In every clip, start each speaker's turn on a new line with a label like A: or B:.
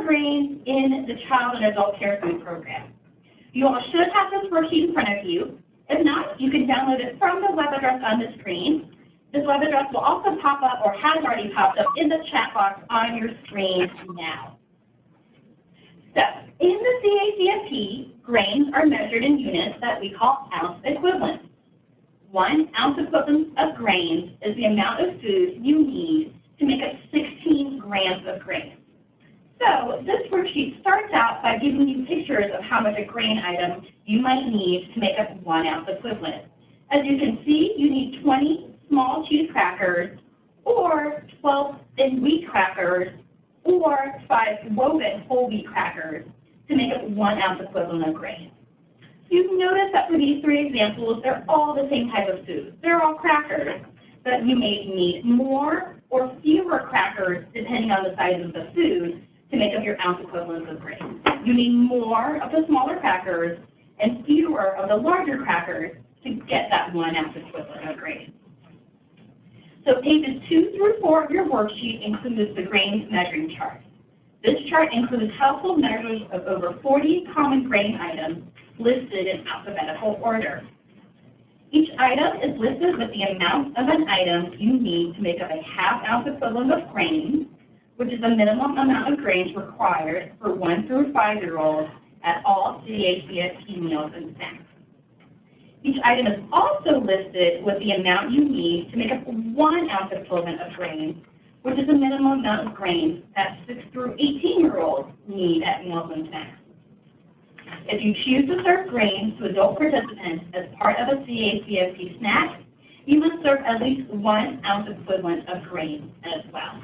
A: for grains in the Child and Adult Care Food Program. You all should have this worksheet in front of you. If not, you can download it from the web address on the screen. This web address will also pop up, or has already popped up, in the chat box on your screen now. So, in the CACFP, grains are measured in units that we call ounce equivalents. 1 ounce equivalent of grains is the amount of food you need to make up 16 grams of grains. So this worksheet starts out by giving you pictures of how much a grain item you might need to make up 1 ounce equivalent. As you can see, you need 20 small cheese crackers, or 12 thin wheat crackers, or 5 woven whole wheat crackers to make up 1 ounce equivalent of grain. You notice that for these 3 examples, they're all the same type of food. They're all crackers, but you may need more or fewer crackers depending on the size of the food to make up your ounce equivalents of grain. You need more of the smaller crackers and fewer of the larger crackers to get that 1 ounce equivalent of grain. So pages 2 through 4 of your worksheet includes the grains measuring chart. This chart includes household measures of over 40 common grain items listed in alphabetical order. Each item is listed with the amount of an item you need to make up a ½ ounce equivalent of grain, which is the minimum amount of grains required for 1 through 5-year-olds at all CACFP meals and snacks. Each item is also listed with the amount you need to make up 1 ounce equivalent of grains, which is the minimum amount of grains that 6 through 18-year-olds need at meals and snacks. If you choose to serve grains to adult participants as part of a CACFP snack, you must serve at least 1 ounce equivalent of grains as well.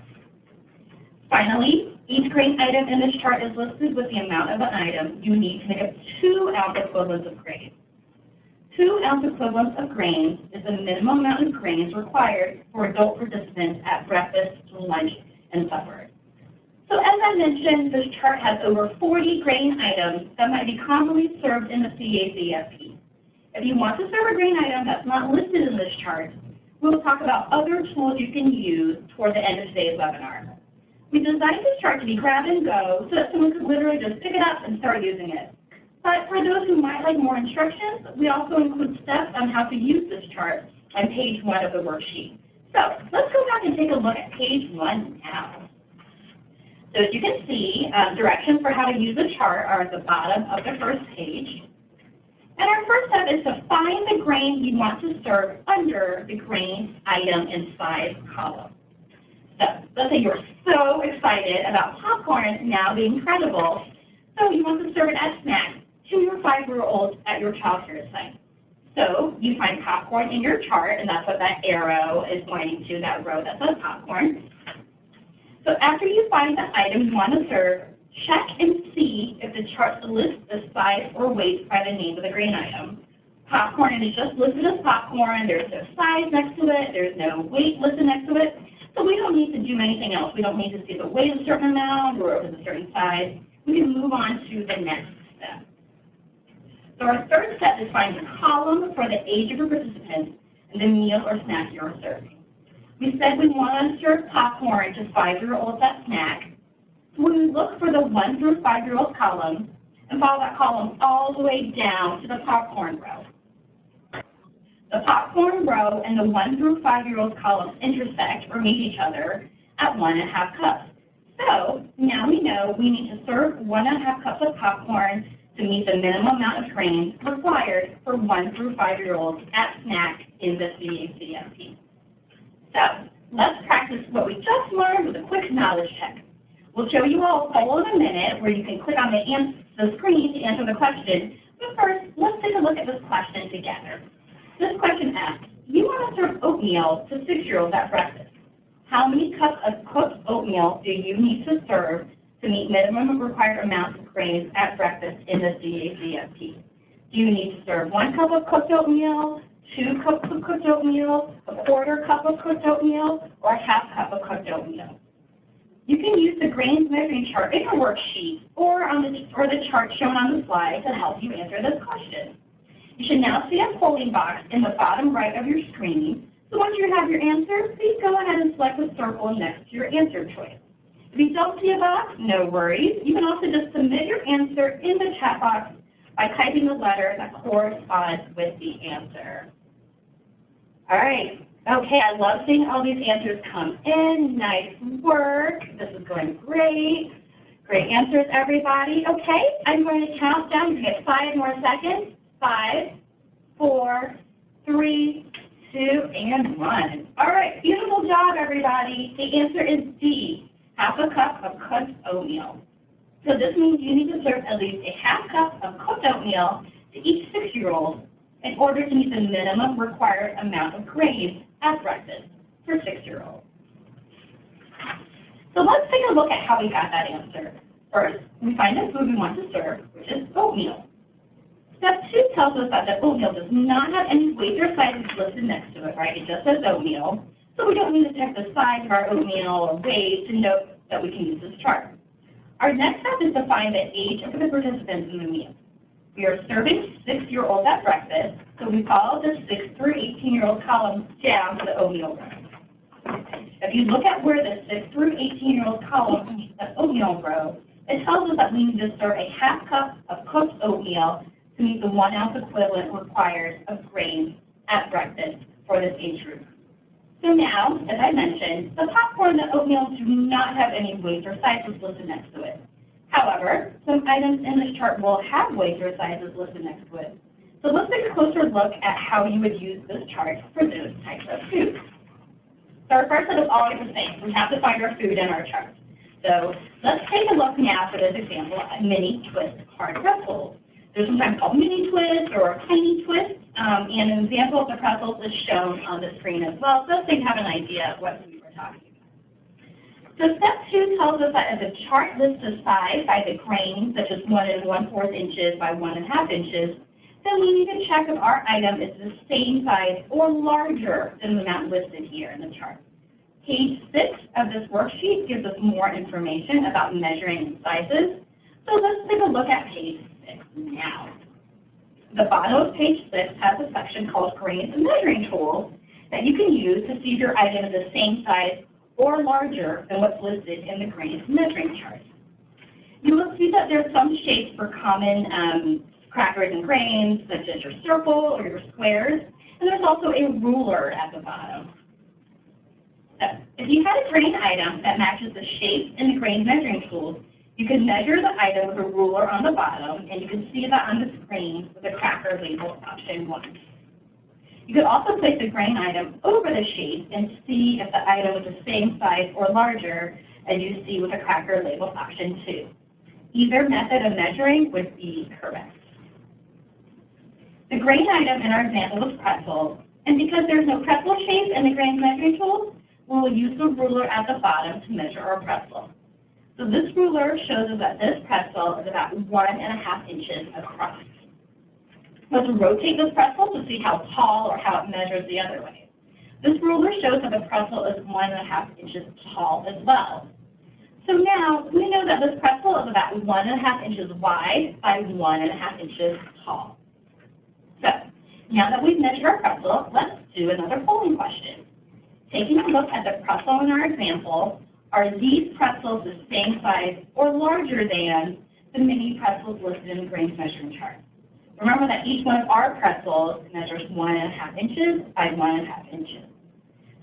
A: Finally, each grain item in this chart is listed with the amount of an item you need to make up 2 ounce equivalents of grains. 2 ounce equivalents of grains is the minimum amount of grains required for adult participants at breakfast, lunch, and supper. So as I mentioned, this chart has over 40 grain items that might be commonly served in the CACFP. If you want to serve a grain item that's not listed in this chart, we'll talk about other tools you can use toward the end of today's webinar. We designed this chart to be grab and go so that someone could literally just pick it up and start using it. But for those who might like more instructions, we also include steps on how to use this chart on page 1 of the worksheet. So let's go back and take a look at page 1 now. So as you can see, directions for how to use the chart are at the bottom of the first page. And our first step is to find the grain you want to serve under the grain item and size column. So let's say you're so excited about popcorn now being credible, so you want to serve it as snacks to your 5-year-olds at your child care site. So you find popcorn in your chart, and that's what that arrow is pointing to, that row that says popcorn. So after you find the item you want to serve, check and see if the chart lists the size or weight by the name of the grain item. Popcorn is just listed as popcorn. There's no size next to it. There's no weight listed next to it. So we don't need to do anything else. We don't need to see if it weighs a certain amount or if it's a certain size. We can move on to the next step. So our third step is find the column for the age of your participant and the meal or snack you are serving. We said we want to serve popcorn to 5-year-olds at snack. So we look for the 1 through 5-year-old column and follow that column all the way down to the popcorn row. The popcorn row and the 1 through 5-year-old columns intersect or meet each other at 1½ cups. So now we know we need to serve 1½ cups of popcorn to meet the minimum amount of grains required for 1 through 5-year-olds at snack in the CACFP. So let's practice what we just learned with a quick knowledge check. We'll show you all a poll in a minute where you can click on the screen to answer the question. But first, let's take a look at this question together. This question asks, you want to serve oatmeal to 6-year-olds at breakfast. How many cups of cooked oatmeal do you need to serve to meet minimum required amounts of grains at breakfast in the CACFP? Do you need to serve 1 cup of cooked oatmeal, 2 cups of cooked oatmeal, a 1/4 cup of cooked oatmeal, or a 1/2 cup of cooked oatmeal? You can use the grains measuring chart in your worksheet or the chart shown on the slide to help you answer this question. You should now see a polling box in the bottom right of your screen. So once you have your answer, please go ahead and select the circle next to your answer choice. If you don't see a box, no worries. You can also just submit your answer in the chat box by typing the letter that corresponds with the answer. All right. Okay, I love seeing all these answers come in. Nice work. This is going great. Great answers, everybody. Okay, I'm going to count down. You get 5 more seconds. 5, 4, 3, 2, and 1. All right, beautiful job, everybody. The answer is D, half a cup of cooked oatmeal. So this means you need to serve at least a half cup of cooked oatmeal to each 6-year-old in order to meet the minimum required amount of grains at breakfast for 6-year-olds. So let's take a look at how we got that answer. First, we find the food we want to serve, which is oatmeal. Step 2 tells us that the oatmeal does not have any weight or sizes listed next to it, right? It just says oatmeal. So we don't need to check the size of our oatmeal or weight to know that we can use this chart. Our next step is to find the age of the participants in the meal. We are serving 6-year-olds at breakfast, so we follow the 6 through 18-year-old column down to the oatmeal row. If you look at where the 6 through 18-year-old column meets the oatmeal row, it tells us that we need to serve a half cup of cooked oatmeal to meet the 1 ounce equivalent required of grains at breakfast for this age group. So now, as I mentioned, the popcorn and the oatmeal do not have any weights or sizes listed next to it. However, some items in this chart will have weights or sizes listed next to it. So let's take a closer look at how you would use this chart for those types of foods. So our first step is always the same. We have to find our food in our chart. So let's take a look now for this example at mini twist hard pretzels. They're sometimes called mini twists or tiny twists, and an example of the pretzels is shown on the screen as well, so you have an idea of what we were talking about. So step 2 tells us that if a chart lists a size by the grain, such as 1 1/4 inches by 1 1/2 inches, then we need to check if our item is the same size or larger than the amount listed here in the chart. Page 6 of this worksheet gives us more information about measuring and sizes, so let's take a look at page 6 now. The bottom of page 6 has a section called Grains and Measuring Tools that you can use to see if your item is the same size or larger than what's listed in the grains measuring chart. You will see that there are some shapes for common crackers and grains, such as your circle or your squares, and there's also a ruler at the bottom. So if you had a grain item that matches the shape in the grain measuring tools, you can measure the item with a ruler on the bottom, and you can see that on the screen with the cracker label option 1. You could also place the grain item over the shape and see if the item is the same size or larger as you see with the cracker label option 2. Either method of measuring would be correct. The grain item in our example is pretzel, and because there's no pretzel shape in the grain measuring tools, we will use the ruler at the bottom to measure our pretzel. So this ruler shows us that this pretzel is about 1 1/2 inches across. Let's rotate this pretzel to see how tall or how it measures the other way. This ruler shows that the pretzel is 1 1/2 inches tall as well. So now we know that this pretzel is about 1 1/2 inches wide by 1 1/2 inches tall. So now that we've measured our pretzel, let's do another polling question. Taking a look at the pretzel in our example, are these pretzels the same size or larger than the mini pretzels listed in the grains measuring chart? Remember that each one of our pretzels measures 1 1/2 inches by 1 1/2 inches.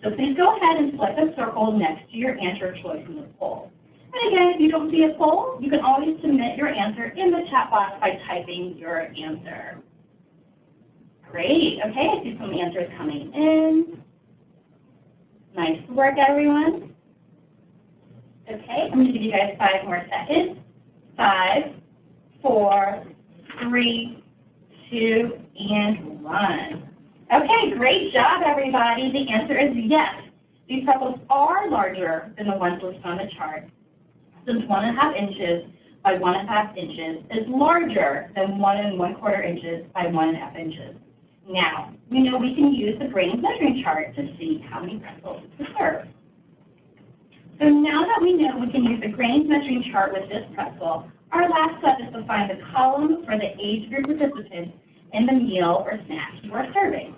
A: So please go ahead and select a circle next to your answer choice in the poll. And again, if you don't see a poll, you can always submit your answer in the chat box by typing your answer. Great. Okay, I see some answers coming in. Nice work, everyone. Okay, I'm going to give you guys 5 more seconds. 5, 4, 3, 2, and 1. Okay, great job, everybody. The answer is yes. These pretzels are larger than the ones listed on the chart, since 1 1/2 inches by 1 1/2 inches is larger than 1 1/4 inches by 1 1/2 inches. Now, we know we can use the grains measuring chart to see how many pretzels to serve. So now that we know we can use the grains measuring chart with this pretzel, our last step is to find the column for the age group participants in the meal or snack you are serving.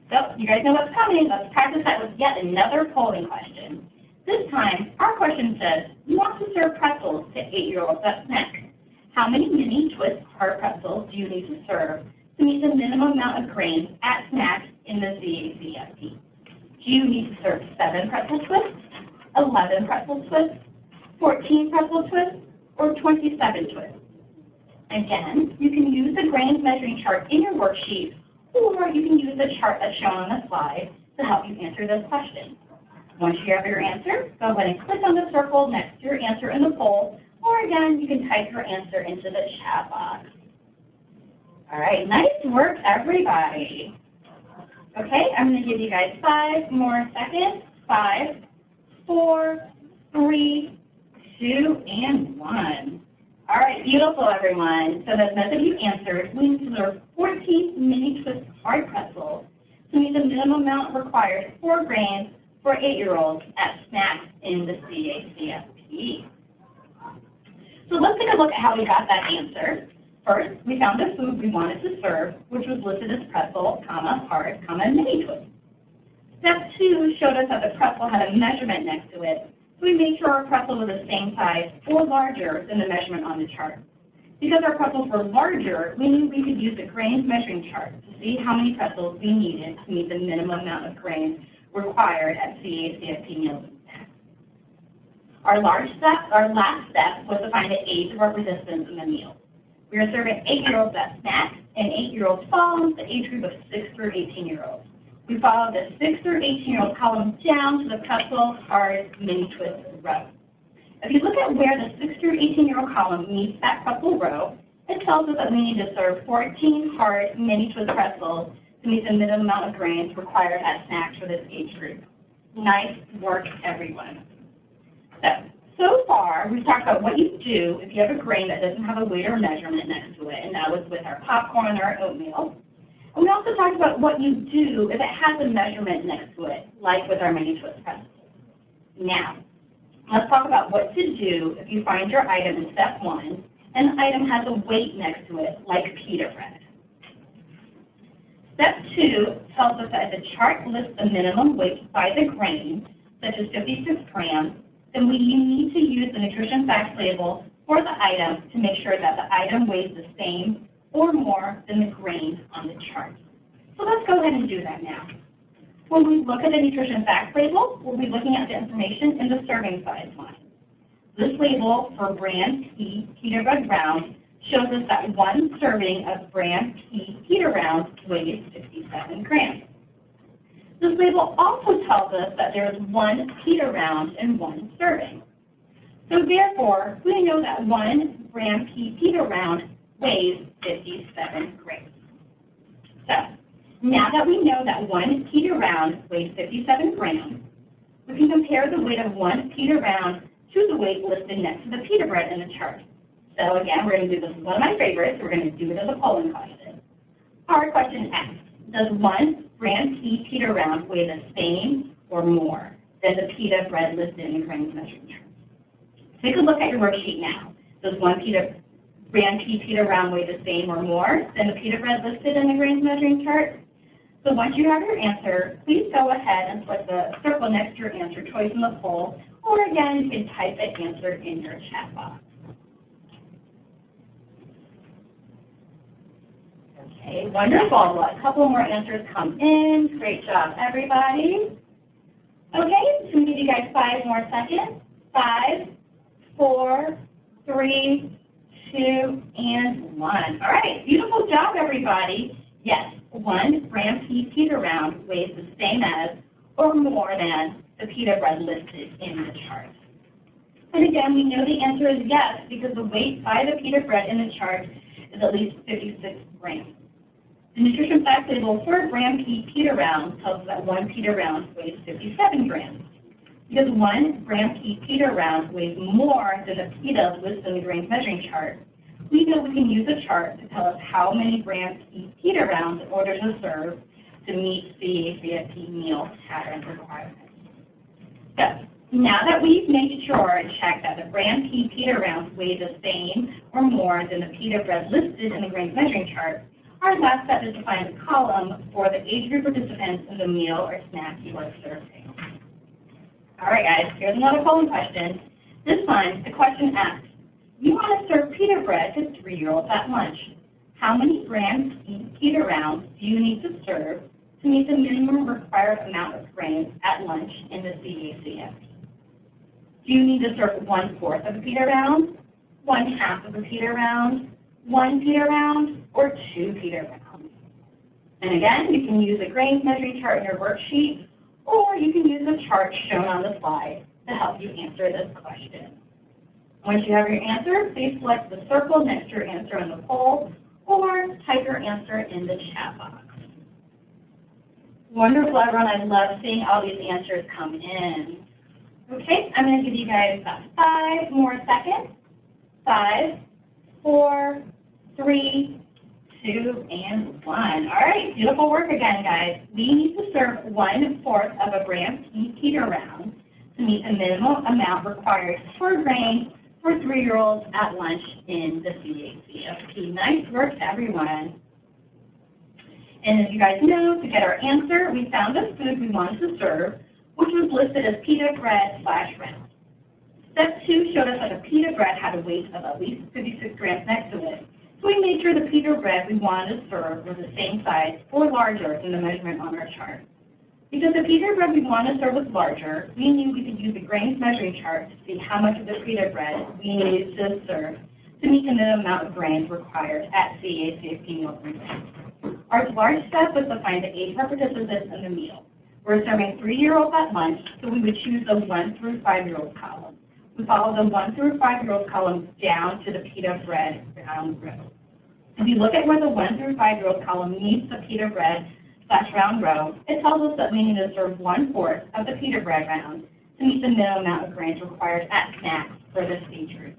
A: So you guys know what's coming. Let's practice that with yet another polling question. This time, our question says, you want to serve pretzels to 8-year-olds at snack. How many mini twist hard pretzels do you need to serve to meet the minimum amount of grains at snack in the CACFP? Do you need to serve 7 pretzel twists, 11 pretzel twists, 14 pretzel twists, or 27 twists? Again, you can use the grains measuring chart in your worksheet, or you can use the chart that's shown on the slide to help you answer this question. Once you have your answer, go ahead and click on the circle next to your answer in the poll, or again, you can type your answer into the chat box. All right, nice work, everybody. Okay, I'm going to give you guys 5 more seconds. 5, 4, 3, 2, and 1. All right, beautiful, everyone. So the method you answered, we need to serve 14 mini twist hard pretzels to meet the minimum amount required for grains for 8-year-olds at snacks in the CACFP. So let's take a look at how we got that answer. First, we found the food we wanted to serve, which was listed as pretzel, comma, hard, comma, mini twist. Step 2 showed us that the pretzel had a measurement next to it, so we made sure our pretzel was the same size or larger than the measurement on the chart. Because our pretzels were larger, we knew we could use the grains measuring chart to see how many pretzels we needed to meet the minimum amount of grains required at CACFP meals and snacks. Our last step was to find the age of our participants in the meal. We are serving 8-year-olds at snacks, and 8-year-olds fall into the age group of 6 through 18-year-olds. We followed the 6 through 18-year-old column down to the pretzel, hard, mini twist row. If you look at where the 6 through 18-year-old column meets that pretzel row, it tells us that we need to serve 14 hard, mini twist pretzels to meet the minimum amount of grains required at snacks for this age group. Nice work, everyone. So far, we've talked about what you do if you have a grain that doesn't have a weight or measurement next to it, and that was with our popcorn and our oatmeal. And we also talked about what you do if it has a measurement next to it, like with our mini twist pretzels. Now, let's talk about what to do if you find your item in step 1, and the item has a weight next to it, like pita bread. Step 2 tells us that if the chart lists the minimum weight by the grain, such as 56 grams, then we need to use the nutrition facts label for the item to make sure that the item weighs the same or more than the grains on the chart. So let's go ahead and do that now. When we look at the nutrition facts label, we'll be looking at the information in the serving size line. This label for brand P pita bread round shows us that 1 serving of brand P pita round weighs 67 grams. This label also tells us that there is 1 pita round in 1 serving. So therefore, we know that 1 brand P pita round weighs 57 grams. So now that we know that 1 pita round weighs 57 grams, we can compare the weight of 1 pita round to the weight listed next to the pita bread in the chart. So again, we're going to do this as one of my favorites. We're going to do it as a polling question. Our question asks, does 1 brand P pita round weigh the same or more than the pita bread listed in the grains measuring chart? Take a look at your worksheet now. Does 1 brand P pita round weigh the same or more than the pita bread listed in the grains measuring chart? So once you have your answer, please go ahead and put the circle next to your answer choice in the poll, or again, you can type the answer in your chat box. Okay, wonderful. A couple more answers come in. Great job, everybody. Okay, so we give you guys 5 more seconds. 5, 4, 3, 2, and 1. All right, beautiful job, everybody. Yes, 1 brand P pita round weighs the same as or more than the pita bread listed in the chart. And again, we know the answer is yes because the weight by the pita bread in the chart is at least 56 grams. The nutrition facts label for brand P pita round tells us that 1 pita round weighs 57 grams. Because 1 brand P pita round weighs more than the pita listed in the grains measuring chart, we know we can use a chart to tell us how many brand P pita rounds in order to serve to meet CACFP meal pattern requirements. So now that we've made sure and checked that the brand P pita rounds weigh the same or more than the pita bread listed in the grains measuring chart, our last step is to find the column for the age group participants in the meal or snack you are serving. All right, guys, here's another polling question. This time, the question asks, you want to serve pita bread to 3-year-olds at lunch. How many grams pita rounds do you need to serve to meet the minimum required amount of grains at lunch in the CACFP? Do you need to serve 1/4 of a pita round, 1/2 of a pita round, 1 pita round, or 2 pita rounds? And again, you can use a grains measuring chart in your worksheet, or you can use the chart shown on the slide to help you answer this question. Once you have your answer, please select the circle next to your answer in the poll, or type your answer in the chat box. Wonderful, everyone. I love seeing all these answers come in. Okay, I'm going to give you guys about 5 more seconds. 5, 4, 3, 2, and 1. All right, beautiful work again, guys. We need to serve 1/4 of a gram pita round to meet the minimum amount required per grain for 3-year-olds at lunch in the CACFP. Nice work, everyone. And as you guys know, to get our answer, we found the food we wanted to serve, which was listed as pita bread/round. Step 2 showed us that the pita bread had a weight of at least 56 grams next to it. So we made sure the pita bread we wanted to serve was the same size or larger than the measurement on our chart. Because the pita bread we wanted to serve was larger, we knew we could use the grains measuring chart to see how much of the pita bread we needed to serve to meet the minimum amount of grains required at CACFP meal frequency. Our large step was to find the age of our participants in the meal. We're serving 3-year-olds at lunch, so we would choose the 1 through 5-year-old column. We follow the 1 through 5-year-old column down to the pita bread round row. If you look at where the 1 through 5-year-old column meets the pita bread/round row, it tells us that we need to serve 1/4 of the pita bread round to meet the minimum amount of grains required at snacks for this age group.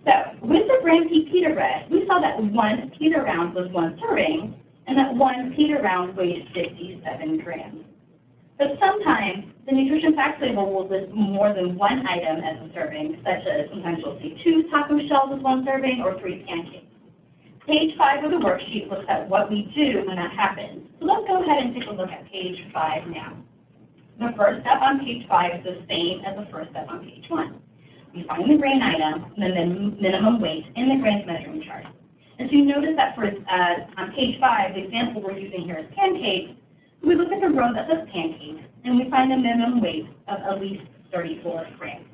A: So, with the gram pita bread, we saw that 1 pita round was 1 serving, and that 1 pita round weighed 57 grams. But sometimes, the nutrition facts label will list more than 1 item as a serving, such as sometimes you'll see 2 taco shells as 1 serving, or 3 pancakes. Page 5 of the worksheet looks at what we do when that happens. So let's go ahead and take a look at page 5 now. The first step on page 5 is the same as the first step on page 1. We find the grain item and then minimum weight in the grains measuring chart. And so you notice that for on page 5, the example we're using here is pancakes. We look at the row that says pancakes, and we find a minimum weight of at least 34 grams.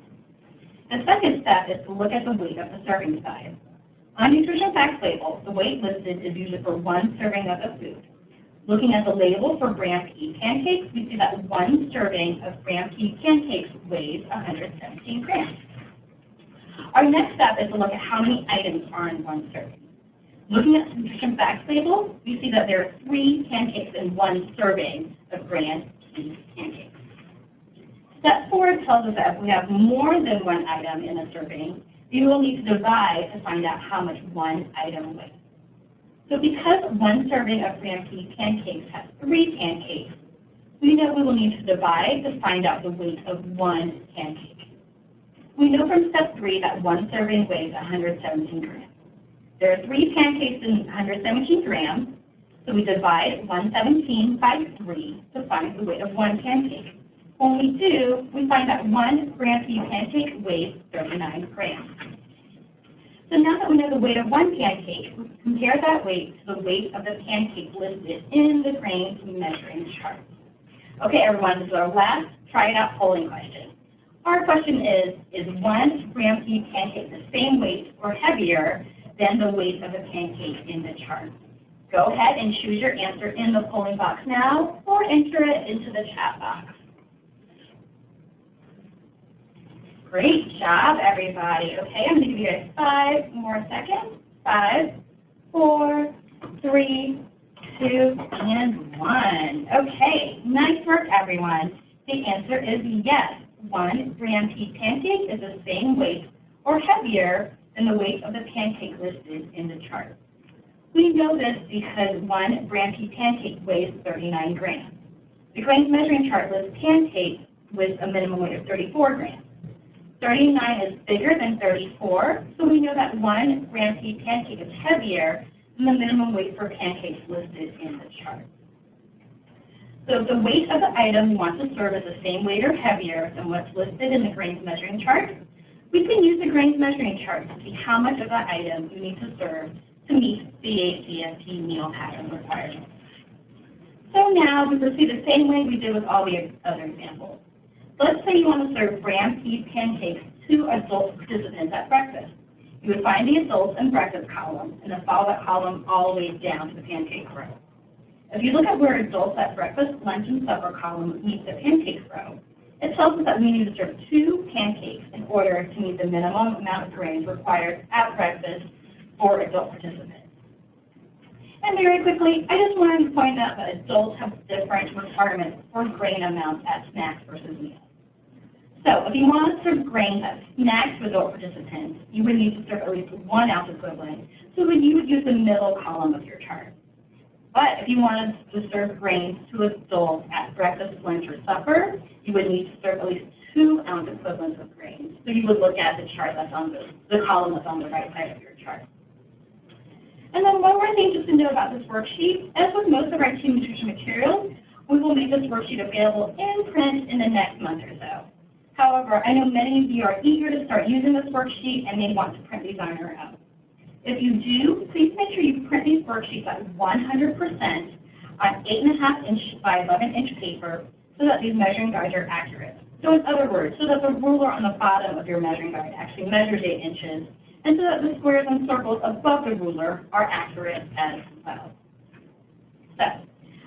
A: The second step is to look at the weight of the serving size. On nutrition facts label, the weight listed is usually for 1 serving of the food. Looking at the label for gram pea pancakes, we see that 1 serving of gram pea pancakes weighs 117 grams. Our next step is to look at how many items are in 1 serving. Looking at the nutrition facts label, we see that there are 3 pancakes in 1 serving of gram pea pancakes. Step 4 tells us that if we have more than 1 item in a serving, we will need to divide to find out how much 1 item weighs. So because 1 serving of gram pea pancakes has 3 pancakes, we know we will need to divide to find out the weight of 1 pancake. We know from step 3 that 1 serving weighs 117 grams. There are 3 pancakes in 117 grams, so we divide 117 by 3 to find the weight of 1 pancake. When we do, we find that 1 gram pea pancake weighs 39 grams. So now that we know the weight of 1 pancake, we compare that weight to the weight of the pancake listed in the grains measuring chart. Okay, everyone, this is our last try it out polling question. Our question is 1 gram pea pancake the same weight or heavier than the weight of the pancake in the chart? Go ahead and choose your answer in the polling box now, or enter it into the chat box. Great job, everybody. Okay, I'm going to give you guys 5 more seconds. 5, 4, 3, 2, and 1. Okay, nice work, everyone. The answer is yes. 1 gram pea pancake is the same weight or heavier than the weight of the pancake listed in the chart. We know this because 1 gram pea pancake weighs 39 grams. The grains measuring chart lists pancakes with a minimum weight of 34 grams. 39 is bigger than 34, so we know that 1 gram pea pancake is heavier than the minimum weight for pancakes listed in the chart. So if the weight of the item you want to serve is the same weight or heavier than what's listed in the grains measuring chart, we can use the grains measuring chart to see how much of that item you need to serve to meet the CACFP meal pattern requirements. So now we proceed the same way we did with all the other examples. Let's say you want to serve graham seed pancakes to adult participants at breakfast. You would find the adults and breakfast column and then follow that column all the way down to the pancake row. If you look at where adults at breakfast, lunch, and supper column meet the pancakes row, it tells us that we need to serve 2 pancakes in order to meet the minimum amount of grains required at breakfast for adult participants. And very quickly, I just wanted to point out that adults have different requirements for grain amounts at snacks versus meals. So if you want to serve grains as snacks to adult participants, you would need to serve at least 1 ounce equivalent, so you would use the middle column of your chart. But if you wanted to serve grains to adults at breakfast, lunch, or supper, you would need to serve at least 2 ounce equivalents of grains. So you would look at the chart that's on the column that's on the right side of your chart. And then one more thing just to know about this worksheet, as with most of our team nutrition materials, we will make this worksheet available in print in the next month or so. However, I know many of you are eager to start using this worksheet and may want to print these on your own. If you do, please make sure you print these worksheets at 100% on 8.5" by 11" paper so that these measuring guides are accurate. So in other words, so that the ruler on the bottom of your measuring guide actually measures 8 inches, and so that the squares and circles above the ruler are accurate as well. So,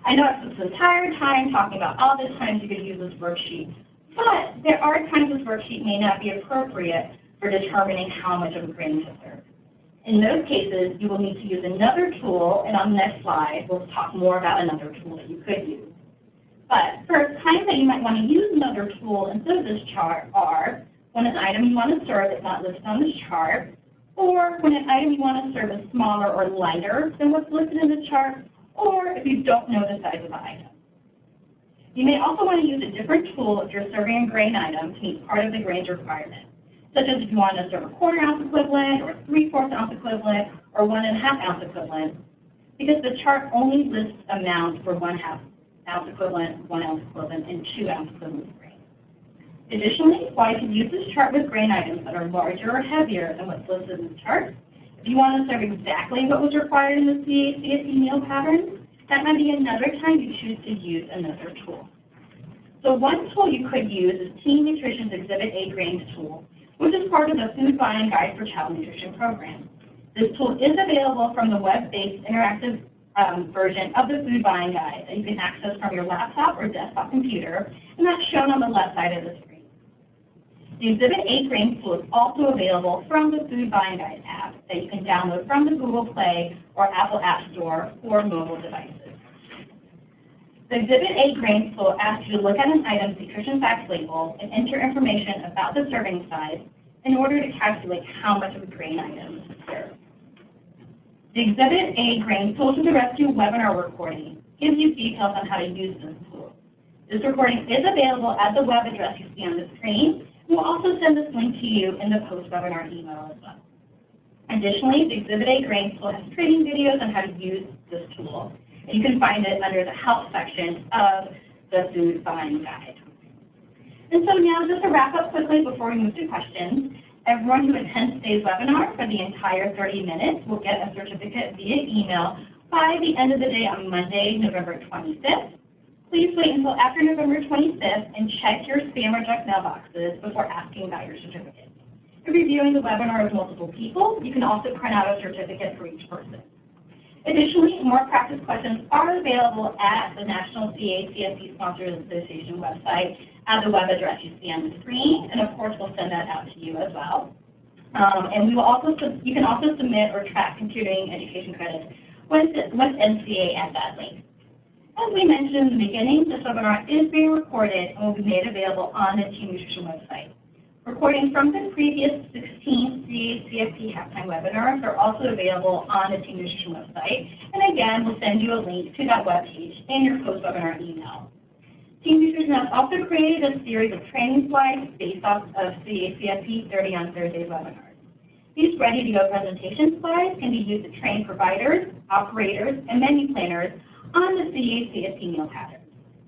A: I know I've spent this entire time talking about all the times you could use this worksheet, but there are times this worksheet may not be appropriate for determining how much of a grain to serve. In those cases, you will need to use another tool, and on the next slide, we'll talk more about another tool that you could use. But for times that you might want to use another tool instead of this chart are when an item you want to serve is not listed on this chart, or when an item you want to serve is smaller or lighter than what's listed in the chart, or if you don't know the size of the item. You may also want to use a different tool if you're serving a grain item to meet part of the grains requirement, such as if you want to serve a 1/4 ounce equivalent, or a 3/4 ounce equivalent, or 1.5 ounce equivalent, because the chart only lists amounts for 1/2 ounce equivalent, 1 ounce equivalent, and 2 ounce equivalent grain. Additionally, while you can use this chart with grain items that are larger or heavier than what's listed in the chart, if you want to serve exactly what was required in the CACFP meal pattern, that might be another time you choose to use another tool. So one tool you could use is Team Nutrition's Exhibit A Grains tool, which is part of the Food Buying Guide for Child Nutrition program. This tool is available from the web-based interactive version of the Food Buying Guide that you can access from your laptop or desktop computer, and that's shown on the left side of the screen. The Exhibit A Grains tool is also available from the Food Buying Guide app that you can download from the Google Play or Apple App Store for mobile devices. The Exhibit A Grains tool asks you to look at an item's nutrition facts label and enter information about the serving size in order to calculate how much of a grain item is served. The Exhibit A Grains Tool to the Rescue webinar recording gives you details on how to use this tool. This recording is available at the web address you see on the screen. We'll also send this link to you in the post-webinar email as well. Additionally, the Exhibit A Grains tool has training videos on how to use this tool. And you can find it under the Help section of the Food Buying Guide. And so now, just to wrap up quickly before we move to questions, everyone who attends today's webinar for the entire 30 minutes will get a certificate via email by the end of the day on Monday, November 25th. Please wait until after November 25th and check your spam or junk mailboxes before asking about your certificate. If you're viewing the webinar with multiple people, you can also print out a certificate for each person. Additionally, more practice questions are available at the National CACFP Sponsors Association website at the web address you see on the screen, and of course we'll send that out to you as well. And you can also submit or track computing education credits with NCA at that link. As we mentioned in the beginning, this webinar is being recorded and will be made available on the Team Nutrition website. Recordings from the previous 16 CACFP halftime webinars are also available on the Team Nutrition website, and again, we'll send you a link to that webpage in your post-webinar email. Team Nutrition has also created a series of training slides based off of CACFP 30 on Thursdays webinars. These ready-to-go presentation slides can be used to train providers, operators, and menu planners on the CACFP meal pattern.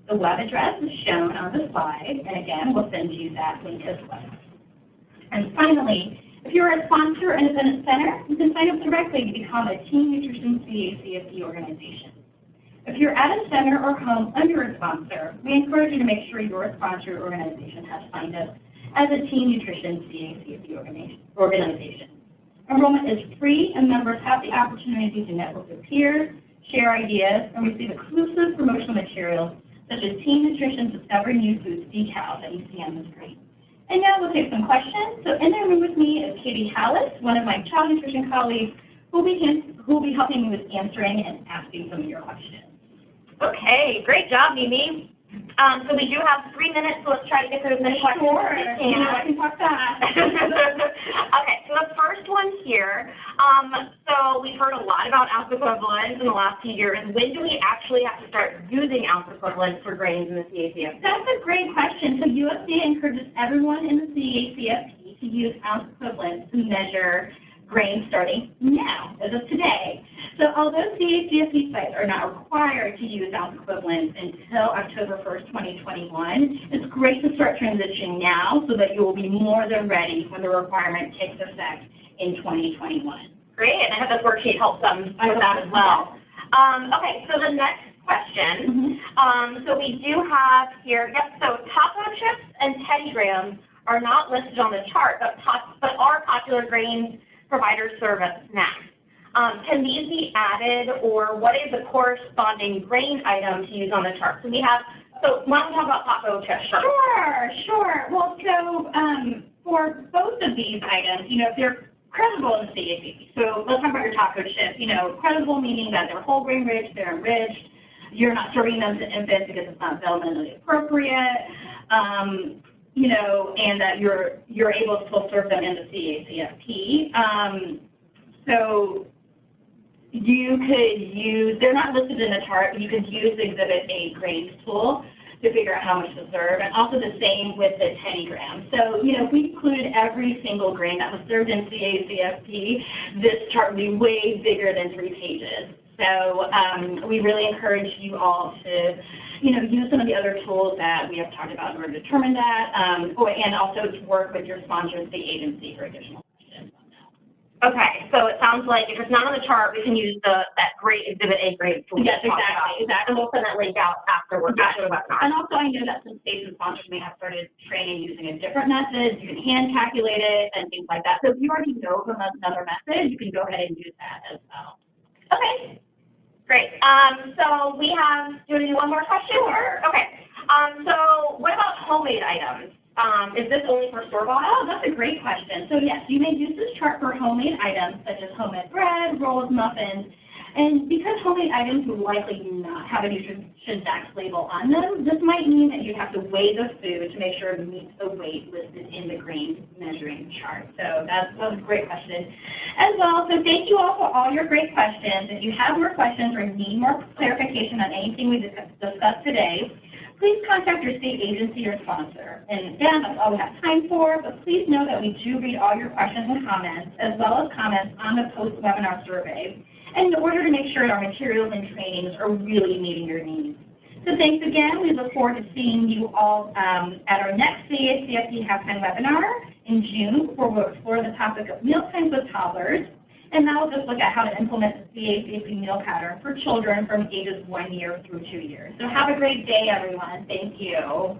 A: The web address is shown on the slide, and again, we'll send you that link as well. And finally, if you're a sponsor or independent center, you can sign up directly to become a Teen Nutrition CACFP organization. If you're at a center or home under a sponsor, we encourage you to make sure your sponsor organization has signed up as a Teen Nutrition CACFP organization. Enrollment is free, and members have the opportunity to network with peers, share ideas, and receive exclusive promotional materials such as Teen Nutrition Discover New Foods decals that you see on the screen. And now we'll take some questions. So in the room with me is Katie Hallis, one of my child nutrition colleagues, who will be helping me with answering and asking some of your questions.
B: Okay, great job, Mimi. So we do have 3 minutes, so let's try to get through as many questions
A: Sure.
B: as we can.
A: I can talk fast.
B: Okay, so the first one here, so we've heard a lot about ounce equivalents in the last few years. When do we actually have to start using ounce equivalents for grains in the CACFP?
A: That's a great question. So USDA encourages everyone in the CACFP to use ounce equivalents to measure grains starting now, as of today. So although CACFP sites are not required to use ounce equivalents until October 1st, 2021, it's great to start transitioning now so that you will be more than ready when the requirement takes effect in 2021.
B: Great, and I hope this worksheet helps them with that as well. Okay, so the next question, so we do have here, so taco chips and Teddy Grahams are not listed on the chart, but are popular grains providers serve as snacks. Can these be added, or what is the corresponding grain item to use on the chart? So why don't we talk about taco chips first?
A: Sure. Well, so for both of these items, if they're credible in the CACFP, so let's talk about your taco chip. Credible meaning that they're whole grain rich, they're enriched, you're not serving them to infants because it's not developmentally appropriate, and that you're able to still serve them in the CACFP. So you could use, they're not listed in the chart, but you could use the Exhibit A grains tool to figure out how much to serve, and also the same with the Teddy Graham. So, if we included every single grain that was served in CACFP, this chart would be way bigger than 3 pages. So we really encourage you all to, use some of the other tools that we have talked about in order to determine that, and also to work with your sponsor, the agency, for additional questions on that.
B: Okay, so it sounds like if it's not on the chart, we can use that great Exhibit A grade tool.
A: Yes, exactly.
B: And we'll send that link out afterwards, after the webinar.
A: And also, I know that some states and sponsors may have started training using a different method. You can hand calculate it and things like that. So if you already know from another method, you can go ahead and use that as well.
B: Okay, great. So we have, do you want to do one more question? Sure. Okay. So what about homemade items? Is this only for store-bought?
A: Oh, that's a great question. So yes, you may use this chart for homemade items such as homemade bread, rolls, muffins, and because homemade items will likely not have a nutrition facts label on them, this might mean that you have to weigh the food to make sure it meets the weight listed in the grain measuring chart. So that was a great question as well. So thank you all for all your great questions. If you have more questions or need more clarification on anything we discussed today, please contact your state agency or sponsor. And again, that's all we have time for, but please know that we do read all your questions and comments, as well as comments on the post-webinar survey, in order to make sure our materials and trainings are really meeting your needs. So thanks again. We look forward to seeing you all at our next CACFP Halftime webinar in June, where we'll explore the topic of mealtimes with toddlers. And now we'll just look at how to implement the CACFP meal pattern for children from ages 1 year through 2 years. So have a great day, everyone. Thank you.